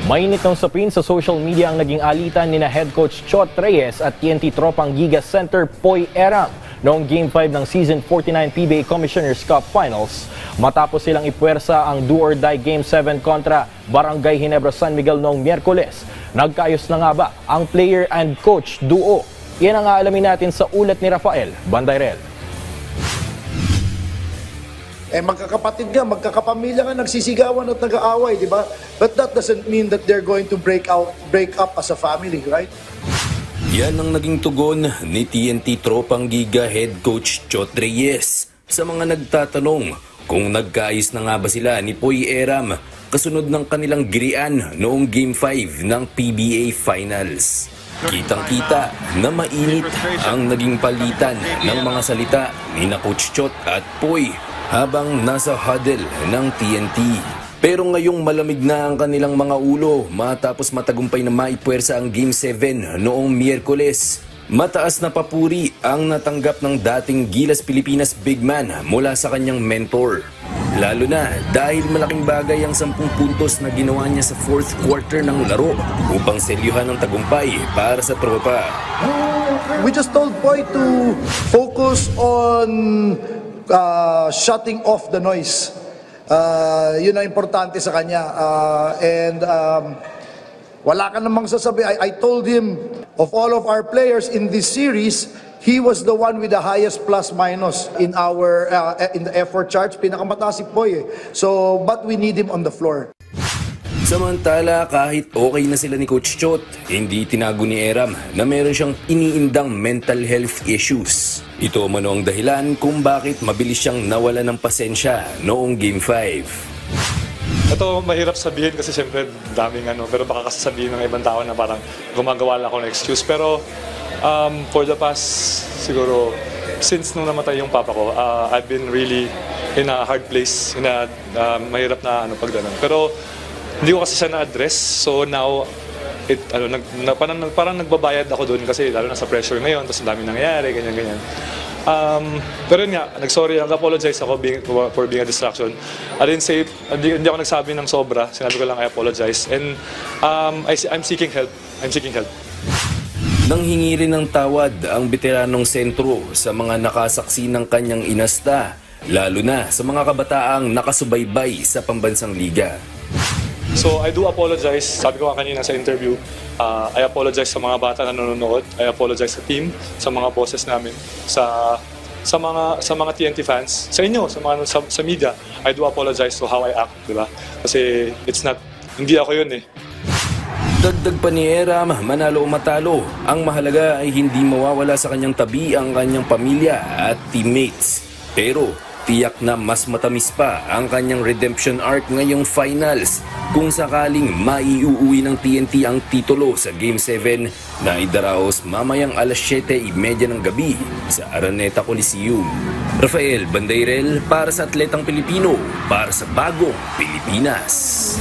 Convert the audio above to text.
Mainit ng sapin sa social media ang naging alitan ni head coach Chot Reyes at TNT Tropang Giga center Poy Eram noong Game 5 ng Season 49 PBA Commissioner's Cup Finals. Matapos silang ipuwersa ang do-or-die Game 7 kontra Barangay Ginebra San Miguel noong Miyerkules. Nagkaayos na nga ba ang player and coach duo? Yan ang aalamin natin sa ulat ni Rafael Bandayrel. Magkakapatid nga, magkakapamilya nga, nagsisigawan at nag-aaway, di ba? But that doesn't mean that they're going to break up as a family, right? Yan ang naging tugon ni TNT Tropang Giga head coach Chot Reyes sa mga nagtatanong kung nagkaayos na nga ba sila ni Poy Eram kasunod ng kanilang girian noong Game 5 ng PBA Finals. Kitang-kita na mainit ang naging palitan ng mga salita ni na Coach Chot at Poy habang nasa huddle ng TNT. Pero ngayong malamig na ang kanilang mga ulo matapos matagumpay na maipuwersa ang Game 7 noong Miyerkules. Mataas na papuri ang natanggap ng dating Gilas Pilipinas big man mula sa kanyang mentor. Lalo na dahil malaking bagay ang 10 puntos na ginawa niya sa 4th quarter ng laro upang selyuhan ang tagumpay para sa tropa. We just told Poy to focus on shutting off the noise. Yun ang importante sa kanya. Wala ka namang sasabi. I told him, of all of our players in this series, he was the one with the highest plus-minus in the effort charts. Pinakamataas si Poy. So, but we need him on the floor. Samantala, kahit okay na sila ni Coach Chot, hindi tinago ni Eram na meron siyang iniindang mental health issues. Ito umano ang dahilan kung bakit mabilis siyang nawala ng pasensya noong Game 5. Ito mahirap sabihin kasi siyempre daming pero baka kasi sabihin ng ibang tao na parang gumagawa lang ako ng excuse. Pero for the past siguro, since nung namatay yung papa ko, I've been really in a hard place, mahirap na pag ganun. Pero hindi ko kasi siya na-address, so now, parang nagbabayad ako doon kasi lalo na sa pressure ngayon, tapos ang dami nangyayari, ganyan-ganyan. Pero yun nga, nag-apologize ako for being a distraction. I didn't say, hindi ako nagsabi ng sobra, sinabi ko lang I apologize. And I'm seeking help. Nanghingi rin ng tawad ang veteranong sentro sa mga nakasaksi ng kanyang inasta, lalo na sa mga kabataang nakasubaybay sa pambansang liga. So I do apologize, sabi ko kanina sa interview, I apologize sa mga bata na nanonood, I apologize sa team, sa mga bosses namin, sa mga TNT fans, sa inyo, sa media. I do apologize to how I act, di ba? Kasi hindi ako yun eh. Dagdag pa ni Eram, manalo o matalo, ang mahalaga ay hindi mawawala sa kanyang tabi ang kanyang pamilya at teammates. Pero tiyak na mas matamis pa ang kanyang redemption arc ngayong finals kung sakaling maiuuwi ng TNT ang titulo sa Game 7 na idaraos mamayang alas 7:30 ng gabi sa Araneta Coliseum. Rafael Bandayrel para sa Atletang Pilipino, para sa Bagong Pilipinas.